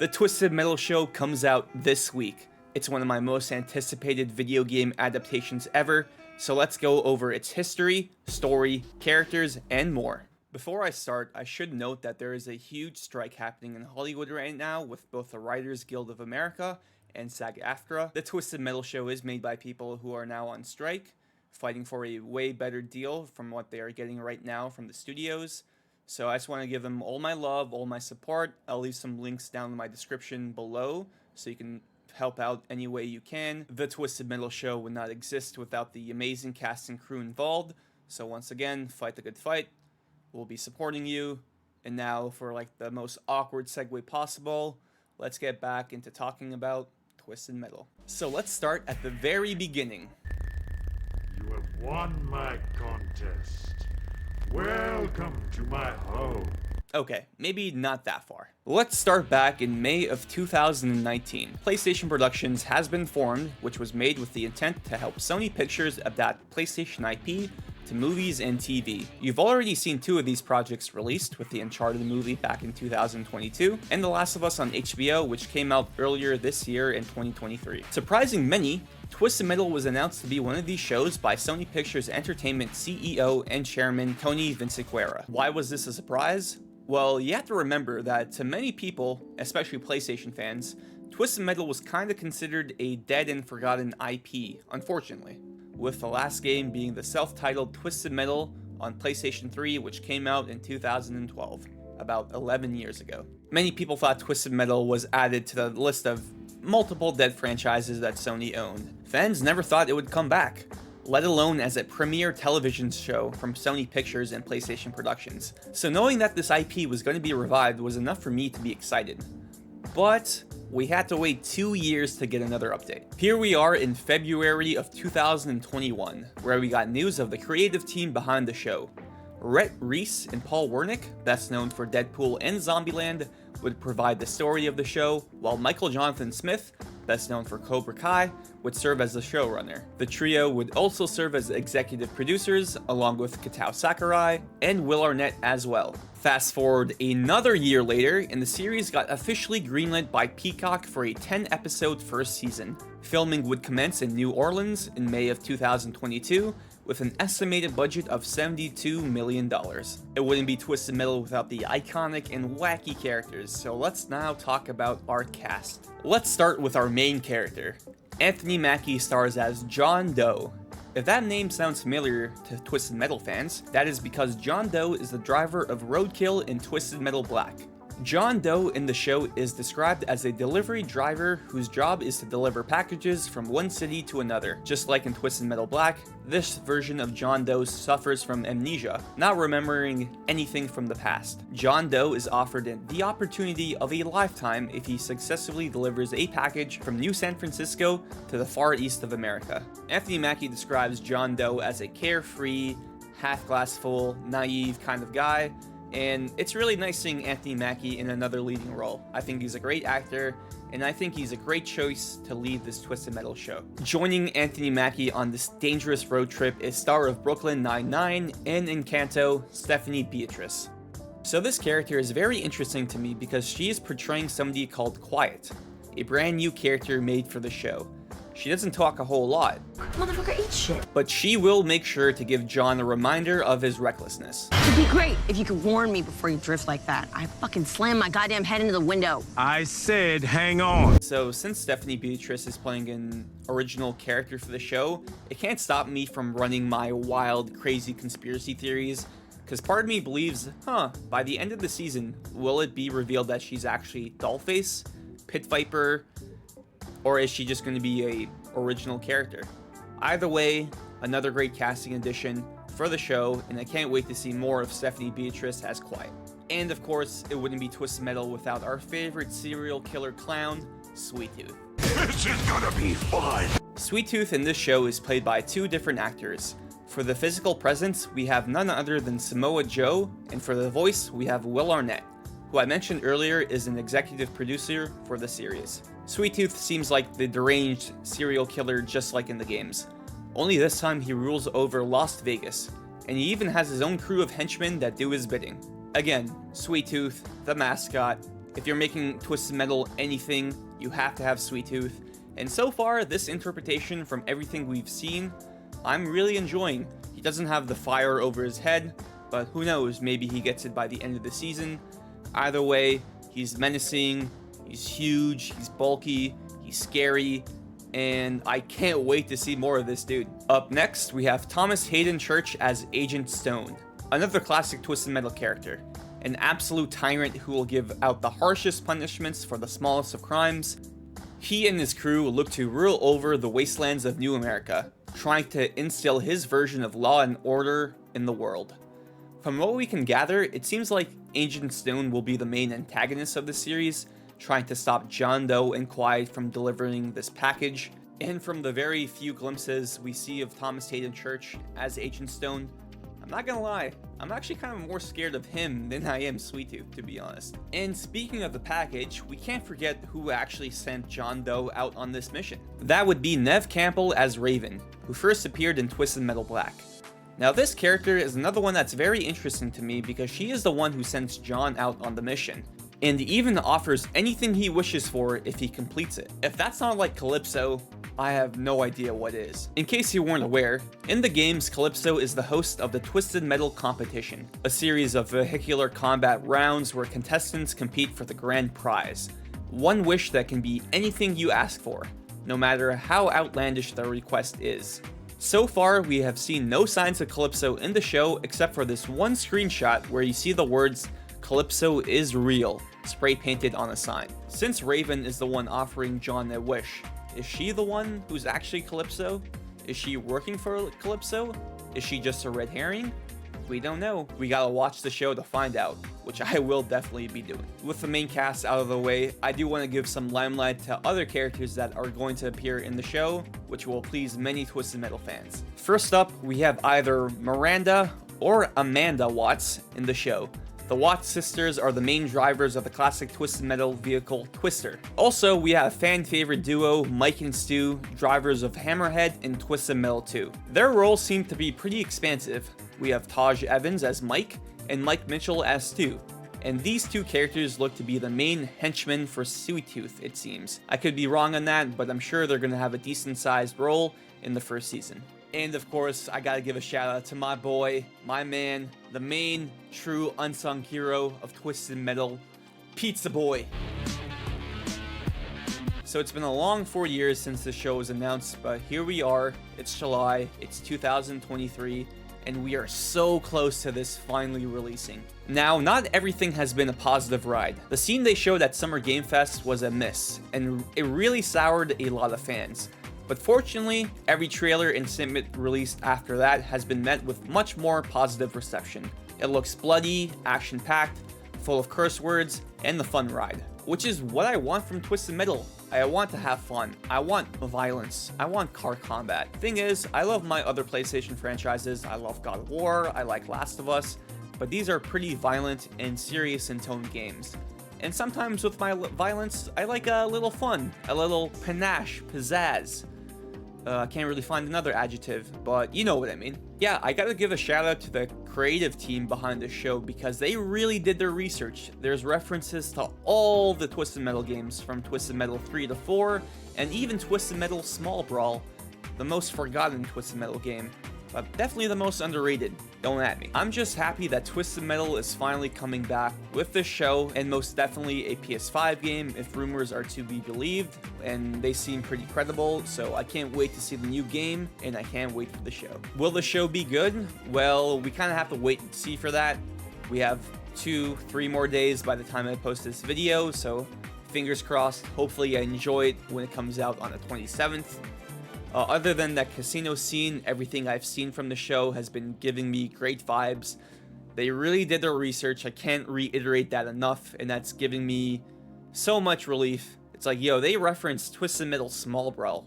The Twisted Metal show comes out this week. It's one of my most anticipated video game adaptations ever, so let's go over its history, story, characters, and more. Before I start, I should note that there is a huge strike happening in Hollywood right now with both the Writers Guild of America and SAG-AFTRA. The Twisted Metal show is made by people who are now on strike, fighting for a way better deal from what they are getting right now from the studios. So I just want to give them all my love, all my support. I'll leave some links down in my description below so you can help out any way you can. The Twisted Metal show would not exist without the amazing cast and crew involved. So once again, fight the good fight. We'll be supporting you. And now for like the most awkward segue possible, let's get back into talking about Twisted Metal. So let's start at the very beginning. You have won my contest. Welcome to my home. Okay, maybe not that far. Let's start back in May of 2019. PlayStation Productions has been formed, which was made with the intent to help Sony Pictures adapt PlayStation IP to movies and TV. You've already seen two of these projects released, with the Uncharted movie back in 2022, and The Last of Us on HBO, which came out earlier this year in 2023. Surprising many, Twisted Metal was announced to be one of these shows by Sony Pictures Entertainment CEO and Chairman Tony Vinciquerra. Why was this a surprise? Well, you have to remember that to many people, especially PlayStation fans, Twisted Metal was kinda considered a dead and forgotten IP, unfortunately, with the last game being the self-titled Twisted Metal on PlayStation 3, which came out in 2012, about 11 years ago. Many people thought Twisted Metal was added to the list of multiple dead franchises that Sony owned. Fans never thought it would come back, let alone as a premiere television show from Sony Pictures and PlayStation Productions. So knowing that this IP was going to be revived was enough for me to be excited. But we had to wait 2 years to get another update. Here we are in February of 2021, where we got news of the creative team behind the show. Rhett Reese and Paul Wernick, best known for Deadpool and Zombieland, would provide the story of the show, while Michael Jonathan Smith, best known for Cobra Kai, would serve as the showrunner. The trio would also serve as executive producers, along with Kitao Sakurai and Will Arnett as well. Fast forward another year later, and the series got officially greenlit by Peacock for a 10-episode first season. Filming would commence in New Orleans in May of 2022, with an estimated budget of $72 million. It wouldn't be Twisted Metal without the iconic and wacky characters, so let's now talk about our cast. Let's start with our main character. Anthony Mackie stars as John Doe. If that name sounds familiar to Twisted Metal fans, that is because John Doe is the driver of Roadkill in Twisted Metal Black. John Doe in the show is described as a delivery driver whose job is to deliver packages from one city to another. Just like in Twisted Metal Black, this version of John Doe suffers from amnesia, not remembering anything from the past. John Doe is offered the opportunity of a lifetime if he successfully delivers a package from New San Francisco to the far east of America. Anthony Mackie describes John Doe as a carefree, half-glass full, naive kind of guy, and it's really nice seeing Anthony Mackie in another leading role. I think he's a great actor, and I think he's a great choice to lead this Twisted Metal show. Joining Anthony Mackie on this dangerous road trip is star of Brooklyn Nine-Nine and Encanto, Stephanie Beatrice. So this character is very interesting to me because she is portraying somebody called Quiet, a brand new character made for the show. She doesn't talk a whole lot, Motherfucker, eat shit. but she will make sure to give John a reminder of his recklessness. It'd be great if you could warn me before you drift like that. I fucking slammed my goddamn head into the window. I said hang on. So since Stephanie Beatrice is playing an original character for the show, it can't stop me from running my wild, crazy conspiracy theories, because part of me believes, by the end of the season, will it be revealed that she's actually Dollface, Pit Viper, or is she just going to be a original character? Either way, another great casting addition for the show, and I can't wait to see more of Stephanie Beatrice as Quiet. And of course, it wouldn't be Twisted Metal without our favorite serial killer clown, Sweet Tooth. This is gonna be fun. Sweet Tooth in this show is played by two different actors. For the physical presence, we have none other than Samoa Joe, and for the voice, we have Will Arnett, who I mentioned earlier is an executive producer for the series. Sweet Tooth seems like the deranged serial killer just like in the games. Only this time he rules over Las Vegas, and he even has his own crew of henchmen that do his bidding. Again, Sweet Tooth, the mascot, If you're making Twisted Metal anything, you have to have Sweet Tooth. And so far, this interpretation from everything we've seen, I'm really enjoying. He doesn't have the fire over his head, but who knows, maybe he gets it by the end of the season. Either way, he's menacing, he's huge, he's bulky, he's scary, and I can't wait to see more of this dude. Up next, we have Thomas Hayden Church as Agent Stone, another classic Twisted Metal character. An absolute tyrant who will give out the harshest punishments for the smallest of crimes. He and his crew look to rule over the wastelands of New America, trying to instill his version of law and order in the world. From what we can gather, it seems like Agent Stone will be the main antagonist of the series, trying to stop John Doe and Quiet from delivering this package. And from the very few glimpses we see of Thomas Hayden Church as Agent Stone, I'm not gonna lie, I'm actually kind of more scared of him than I am Sweet Tooth, to be honest. And speaking of the package, we can't forget who actually sent John Doe out on this mission. That would be Neve Campbell as Raven, who first appeared in Twisted Metal Black. Now this character is another one that's very interesting to me because she is the one who sends John out on the mission, and even offers anything he wishes for if he completes it. If that's not like Calypso, I have no idea what is. In case you weren't aware, in the games, Calypso is the host of the Twisted Metal Competition, a series of vehicular combat rounds where contestants compete for the grand prize. One wish that can be anything you ask for, no matter how outlandish the request is. So far, we have seen no signs of Calypso in the show except for this one screenshot where you see the words, "Calypso is real," spray painted on a sign. Since Raven is the one offering John a wish, is she the one who's actually Calypso? Is she working for Calypso? Is she just a red herring? We don't know. We gotta watch the show to find out, which I will definitely be doing. With the main cast out of the way, I do want to give some limelight to other characters that are going to appear in the show, which will please many Twisted Metal fans. First up, we have either Miranda or Amanda Watts in the show. The Watts sisters are the main drivers of the classic Twisted Metal vehicle Twister. Also, we have fan favorite duo Mike and Stu, drivers of Hammerhead and Twisted Metal 2. Their roles seem to be pretty expansive. We have Taj Evans as Mike and Mike Mitchell as Stu. And these two characters look to be the main henchmen for Sweet Tooth, it seems. I could be wrong on that, but I'm sure they're gonna have a decent sized role in the first season. And of course, I gotta give a shout out to my boy, my man, the main true unsung hero of Twisted Metal, Pizza Boy. So it's been a long 4 years since the show was announced, but here we are, it's July, it's 2023, and we are so close to this finally releasing. Now, not everything has been a positive ride. The scene they showed at Summer Game Fest was a miss, and it really soured a lot of fans. But fortunately, every trailer and snippet released after that has been met with much more positive reception. It looks bloody, action-packed, full of curse words, and the fun ride. Which is what I want from Twisted Metal. I want to have fun. I want violence. I want car combat. Thing is, I love my other PlayStation franchises. I love God of War, I like Last of Us, but these are pretty violent and serious in tone games. And sometimes with my violence, I like a little fun, a little panache, pizzazz. I can't really find another adjective, but you know what I mean. Yeah, I gotta give a shout out to the creative team behind the show because they really did their research. There's references to all the Twisted Metal games from Twisted Metal 3 to 4, and even Twisted Metal Small Brawl, the most forgotten Twisted Metal game, but definitely the most underrated. Don't at me. I'm just happy that Twisted Metal is finally coming back with this show, and most definitely a PS5 game if rumors are to be believed, and they seem pretty credible, so I can't wait to see the new game, and I can't wait for the show. Will the show be good? Well, we kind of have to wait and see for that. We have 2-3 more days by the time I post this video, so fingers crossed. Hopefully I enjoy it when it comes out on the 27th. Other than that casino scene, everything I've seen from the show has been giving me great vibes. They really did their research. I can't reiterate that enough, and that's giving me so much relief. It's like, yo, they referenced Twisted Metal Small Brawl.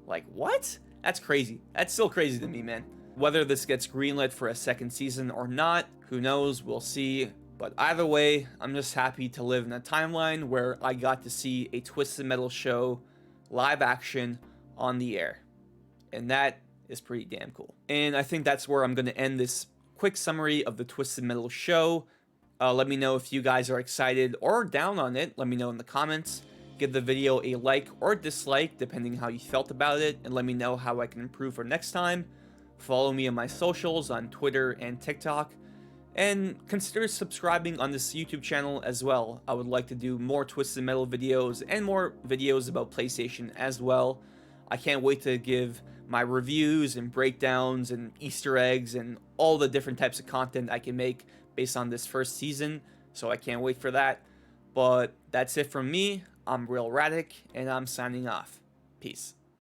Like, what? That's crazy. That's still crazy to me, man. Whether this gets greenlit for a second season or not, who knows? We'll see. But either way, I'm just happy to live in a timeline where I got to see a Twisted Metal show, live action, on the air. And that is pretty damn cool. And I think that's where I'm going to end this quick summary of the Twisted Metal show. Let me know if you guys are excited or down on it. Let me know in the comments. Give the video a like or dislike, depending how you felt about it, and let me know how I can improve for next time. Follow me on my socials on Twitter and TikTok, and consider subscribing on this YouTube channel as well. I would like to do more Twisted Metal videos and more videos about PlayStation as well. I can't wait to give my reviews and breakdowns and Easter eggs and all the different types of content I can make based on this first season, so I can't wait for that. But that's it from me. I'm Real Radic, and I'm signing off. Peace.